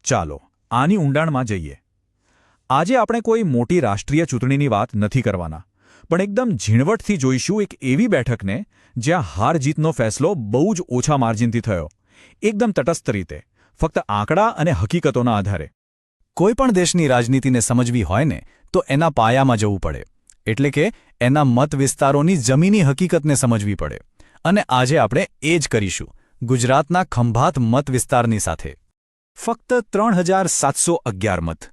ચાલો આની ઊંડાણમાં જઈએ. આજે આપણે કોઈ મોટી રાષ્ટ્રીય ચૂંટણીની વાત નથી કરવાના, પણ એકદમ ઝીણવટથી જોઈશું એક એવી બેઠકને જ્યાં હાર જીતનો ફેસલો બહુ જ ઓછા માર્જિનથી થયો, એકદમ તટસ્થ રીતે, ફક્ત આંકડા અને હકીકતોના આધારે. કોઈપણ દેશની રાજનીતિને સમજવી હોય ને તો એના પાયામાં જવું પડે, એટલે કે એના મત વિસ્તારોની જમીની હકીકતને સમજવી પડે. અને આજે આપણે એ જ કરીશું, ગુજરાતના ખંભાત મત વિસ્તારની સાથે. ફક્ત 3711 મત.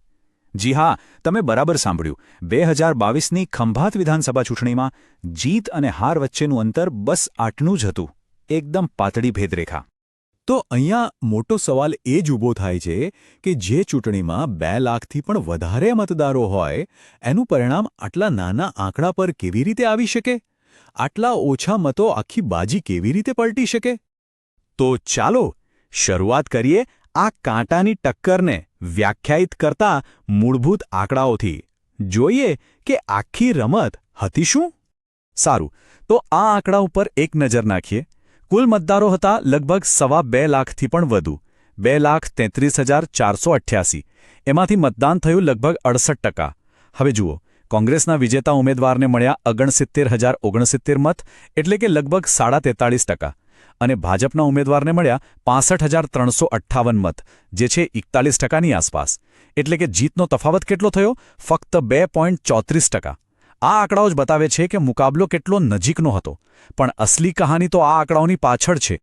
જી હા, તમે બરાબર સાંભળ્યું. 2022ની ખંભાત વિધાનસભા ચૂંટણીમાં જીત અને હાર વચ્ચેનું અંતર બસ આટલું જ હતું, એકદમ પાતળી ભેદરેખા. તો અહીંયા મોટો સવાલ એ જ ઊભો થાય છે કે જે ચૂંટણીમાં 2 લાખથી પણ વધારે મતદારો હોય, એનું પરિણામ આટલા નાના આંકડા પર કેવી રીતે આવી શકે? આટલા ઓછા મતો આખી બાજી કેવી રીતે પલટી શકે? તો ચાલો શરૂઆત કરીએ આ કાંટાની ટક્કરને વ્યાખ્યાયિત કરતા મૂળભૂત આંકડાઓથી. જોઈએ કે આખી રમત હતી શું? સારું, તો આ આંકડા ઉપર એક નજર નાખીએ. કુલ મતદારો હતા લગભગ 2.25 લાખથી પણ વધુ, 2,33,488. એમાંથી મતદાન થયું લગભગ 68%. હવે જુઓ, કોંગ્રેસના વિજેતા ઉમેદવારને મળ્યા 69,069 મત, એટલે કે લગભગ 43.5%. અને ભાજપના ઉમેદવારને મળ્યા 65,358 મત, જે છે 41%ની આસપાસ. એટલે કે જીતનો તફાવત કેટલો થયો? ફક્ત 2.34%. આ આંકડાઓ જ બતાવે છે કે મુકાબલો કેટલો નજીકનો હતો, પણ અસલી કહાની તો આ આંકડાઓની પાછળ છે.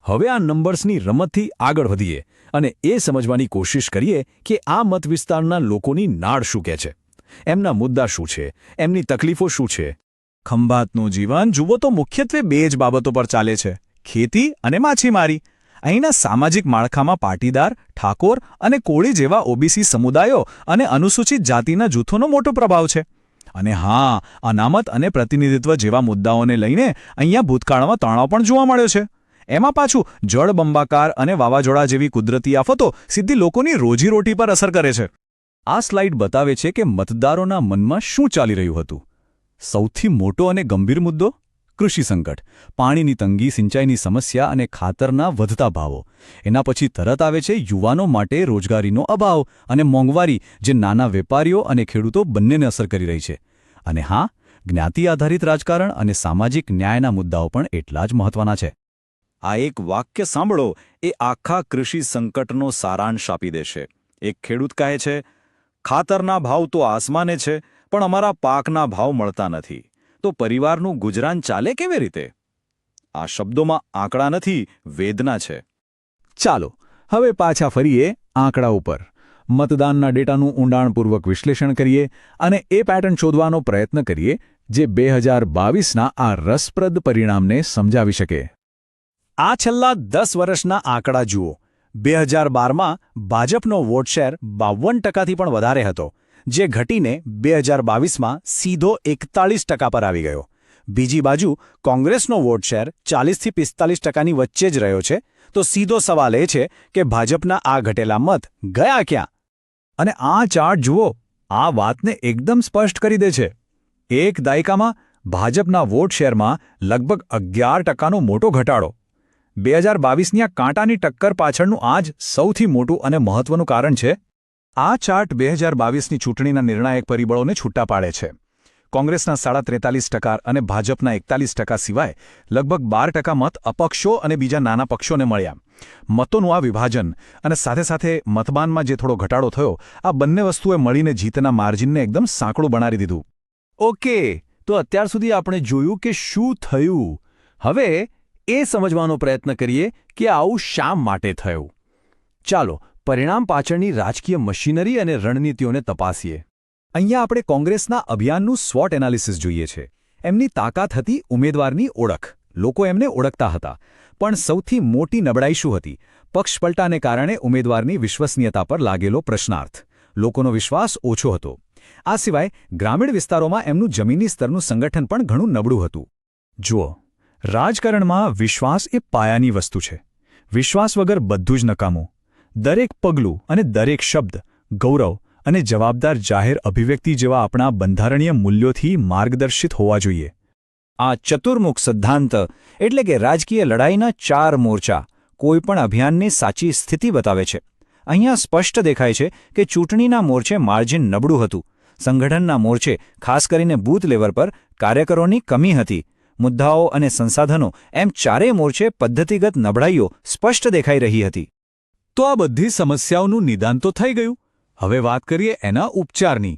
હવે આ નંબર્સની રમતથી આગળ વધીએ અને એ સમજવાની કોશિશ કરીએ કે આ મત વિસ્તારના લોકોની નાડ શું કહે છે, એમના મુદ્દા શું છે, એમની તકલીફો શું છે. ખંભાતનું જીવન જુઓ તો મુખ્યત્વે 2 જ બાબતો પર ચાલે છે: ખેતી અને માછીમારી. અહીંના સામાજિક માળખામાં પાટીદાર, ઠાકોર અને કોળી જેવા ઓબીસી સમુદાયો અને અનુસૂચિત જાતિના જૂથોનો મોટો પ્રભાવ છે. અને હા, અનામત અને પ્રતિનિધિત્વ જેવા મુદ્દાઓને લઈને અહીંયા ભૂતકાળમાં તણાવ પણ જોવા મળ્યો છે. એમાં પાછું જળબંબાકાર અને વાવાઝોડા જેવી કુદરતી આફતો સીધી લોકોની રોજીરોટી પર અસર કરે છે. આ સ્લાઇડ બતાવે છે કે મતદારોના મનમાં શું ચાલી રહ્યું હતું. સૌથી મોટો અને ગંભીર મુદ્દો કૃષિ સંકટ, પાણીની તંગી, સિંચાઈની સમસ્યા અને ખાતરના વધતા ભાવો. એના પછી તરત આવે છે યુવાનો માટે રોજગારીનો અભાવ અને મોંઘવારી, જે નાના વેપારીઓ અને ખેડૂતો બંનેને અસર કરી રહી છે. અને હા, જ્ઞાતિ આધારિત રાજકારણ અને સામાજિક ન્યાયના મુદ્દાઓ પણ એટલા જ મહત્વના છે. આ એક વાક્ય સાંભળો, એ આખા કૃષિ સંકટનો સારાંશ આપી દેશે. એક ખેડૂત કહે છે, ખાતરના ભાવ તો આસમાને છે, પણ અમારા પાકના ભાવ મળતા નથી. તો પરિવારનું ગુજરાન ચાલે કેવી રીતે? આ શબ્દોમાં આંકડા નથી, વેદના છે. ચાલો હવે પાછા ફરીએ આંકડા ઉપર. મતદાનના ડેટાનું ઊંડાણપૂર્વક વિશ્લેષણ કરીએ અને એ પેટર્ન શોધવાનો પ્રયત્ન કરીએ જે 2022ના આ રસપ્રદ પરિણામને સમજાવી શકે. આ છેલ્લા 10 વર્ષના આંકડા જુઓ. 2012માં ભાજપનો વોટ શેર 52%થી પણ વધારે હતો, જે ઘટીને 2022માં સીધો 41% પર આવી ગયો. બીજી બાજુ કોંગ્રેસનો વોટ શેર 40થી 45%ની વચ્ચે જ રહ્યો છે. તો સીધો સવાલ એ છે કે ભાજપના આ ઘટેલા મત ગયા ક્યાં? અને આ ચાર્ટ જુઓ, આ વાતને એકદમ સ્પષ્ટ કરી દે છે. એક દાયકામાં ભાજપના વોટ શેરમાં લગભગ 11%નો મોટો ઘટાડો. 2022ની આ કાંટાની ટક્કર પાછળનું આ જ સૌથી મોટું અને મહત્વનું કારણ છે. આ ચાર્ટ 2022ની ચૂંટણીના નિર્ણાયક પરિબળોને છૂટા પાડે છે. કોંગ્રેસના 43% અને ભાજપના 41% સિવાય લગભગ 12% મત અપક્ષો અને બીજા નાના પક્ષોને મળ્યા. મતોનું આ વિભાજન અને સાથે સાથે મતદાનમાં જે થોડો ઘટાડો થયો, આ બંને વસ્તુએ મળીને જીતના માર્જિનને એકદમ સાંકડું બનાવી દીધું. ઓકે, તો અત્યાર સુધી આપણે જોયું કે શું થયું. હવે એ સમજવાનો પ્રયત્ન કરીએ કે આવું શા માટે થયું. ચાલો પરિણામ પાછળની રાજકીય મશીનરી અને રણનીતિઓને તપાસીએ. અહીંયા આપણે કોંગ્રેસના અભિયાનનું સ્વોટ એનાલિસિસ જોઈએ છે. એમની તાકાત હતી ઉમેદવારની ઓળખ. લોકો એમને ઓળખતા હતા. પણ સૌથી મોટી નબળાઈ શું હતી? પક્ષપલટાને કારણે ઉમેદવારની વિશ્વસનીયતા પર લાગેલો પ્રશ્નાર્થ. લોકોનો વિશ્વાસ ઓછો હતો. આ સિવાય ગ્રામીણ વિસ્તારોમાં એમનું જમીની સ્તરનું સંગઠન પણ ઘણું નબળું હતું. જુઓ, રાજકારણમાં વિશ્વાસ એ પાયાની વસ્તુ છે. વિશ્વાસ વગર બધું જ નકામું. દરેક પગલું અને દરેક શબ્દ ગૌરવ અને જવાબદાર જાહેર અભિવ્યક્તિ જેવા આપણા બંધારણીય મૂલ્યોથી માર્ગદર્શિત હોવા જોઈએ. આ ચતુર્મુખ સિદ્ધાંત એટલે કે રાજકીય લડાઈના 4 મોરચા કોઈપણ અભિયાનની સાચી સ્થિતિ બતાવે છે. અહીંયા સ્પષ્ટ દેખાય છે કે ચૂંટણીના મોરચે માર્જિન નબળું હતું. સંગઠનના મોરચે ખાસ કરીને બૂથ લેવલ પર કાર્યકરોની કમી હતી. મુદ્દાઓ અને સંસાધનો એમ ચારેય મોરચે પદ્ધતિગત નબળાઈઓ સ્પષ્ટ દેખાઈ રહી હતી. તો આ બધી સમસ્યાઓનું નિદાન તો થઈ ગયું. હવે વાત કરીએ એના ઉપચારની.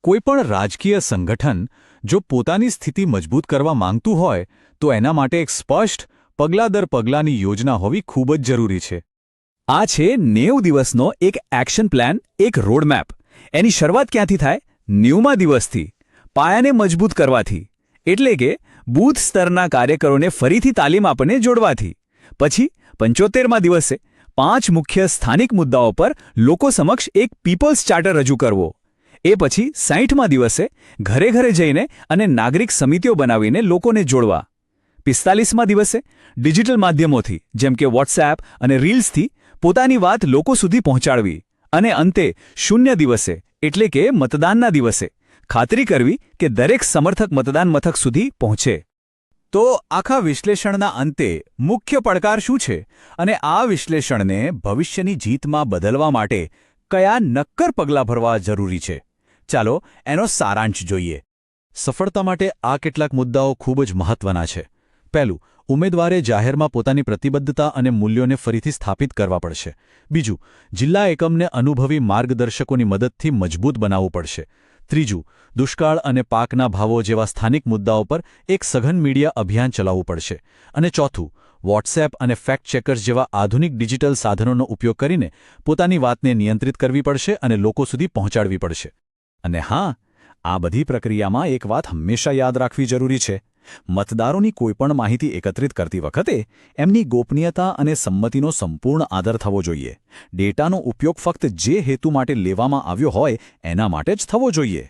કોઈપણ રાજકીય સંગઠન જો પોતાની સ્થિતિ મજબૂત કરવા માંગતું હોય તો એના માટે એક સ્પષ્ટ પગલા દર પગલાની યોજના હોવી ખૂબ જ જરૂરી છે. આ છે 90 દિવસનો એક એક્શન પ્લાન, એક રોડમેપ. એની શરૂઆત ક્યાંથી થાય? 90મા દિવસથી, પાયાને મજબૂત કરવાથી. એટલે કે બૂથ સ્તરના કાર્યકરોને ફરીથી તાલીમ આપીને જોડવાથી. પછી 75મા દિવસે 5 મુખ્ય સ્થાનિક મુદ્દાઓ પર લોકો સમક્ષ એક પીપલ્સ ચાર્ટર રજૂ કરવો. એ પછી 60મા દિવસે ઘરે ઘરે જઈને અને નાગરિક સમિતિઓ બનાવીને લોકોને જોડવા. 45મા દિવસે ડિજિટલ માધ્યમોથી જેમ કે વોટ્સએપ અને રીલ્સથી પોતાની વાત લોકો સુધી પહોંચાડવી. અને અંતે 0 દિવસે એટલે કે મતદાનના દિવસે ખાતરી કરવી કે દરેક સમર્થક મતદાન મથક સુધી પહોંચે. તો આખા વિશ્લેષણના અંતે મુખ્ય પડકાર શું છે અને આ વિશ્લેષણને ભવિષ્યની જીતમાં બદલવા માટે કયા નક્કર પગલાં ભરવા જરૂરી છે? ચાલો એનો સારાંશ જોઈએ. સફળતા માટે આ કેટલાક મુદ્દાઓ ખૂબ જ મહત્વના છે. પહેલું, ઉમેદવારે જાહેરમાં પોતાની પ્રતિબદ્ધતા અને મૂલ્યોને ફરીથી સ્થાપિત કરવા પડશે. બીજું, જિલ્લા એકમને અનુભવી માર્ગદર્શકોની મદદથી મજબૂત બનાવવું પડશે. ત્રીજું, દુષ્કાળ અને પાકના ભાવો જેવા સ્થાનિક મુદ્દાઓ પર એક સઘન મીડિયા અભિયાન ચલાવવું પડશે. અને ચોથું, વોટ્સએપ અને ફેક્ટ ચેકર્સ જેવા આધુનિક ડિજિટલ સાધનોનો ઉપયોગ કરીને પોતાની વાતને નિયંત્રિત કરવી પડશે અને લોકો સુધી પહોંચાડવી પડશે. અને હા, આ બધી પ્રક્રિયામાં એક વાત હંમેશા યાદ રાખવી જરૂરી છે. મતદારોની કોઈપણ માહિતી એકત્રિત કરતી વખતે એમની ગોપનીયતા અને સંમતિનો સંપૂર્ણ આદર થવો જોઈએ. ડેટાનો ઉપયોગ ફક્ત જે હેતુ માટે લેવામાં આવ્યો હોય એના માટે જ થવો જોઈએ.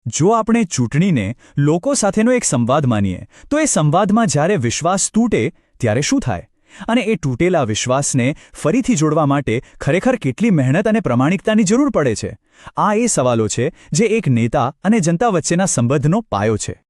જો આપણે ચૂંટણીને લોકો સાથેનો એક સંવાદ માનીએ તો એ સંવાદમાં જ્યારે વિશ્વાસ તૂટે ત્યારે શું થાય? અને એ તૂટેલા વિશ્વાસને ફરીથી જોડવા માટે ખરેખર કેટલી મહેનત અને પ્રમાણિકતાની જરૂર પડે છે? આ એ સવાલો છે જે એક નેતા અને જનતા વચ્ચેના સંબંધનો પાયો છે.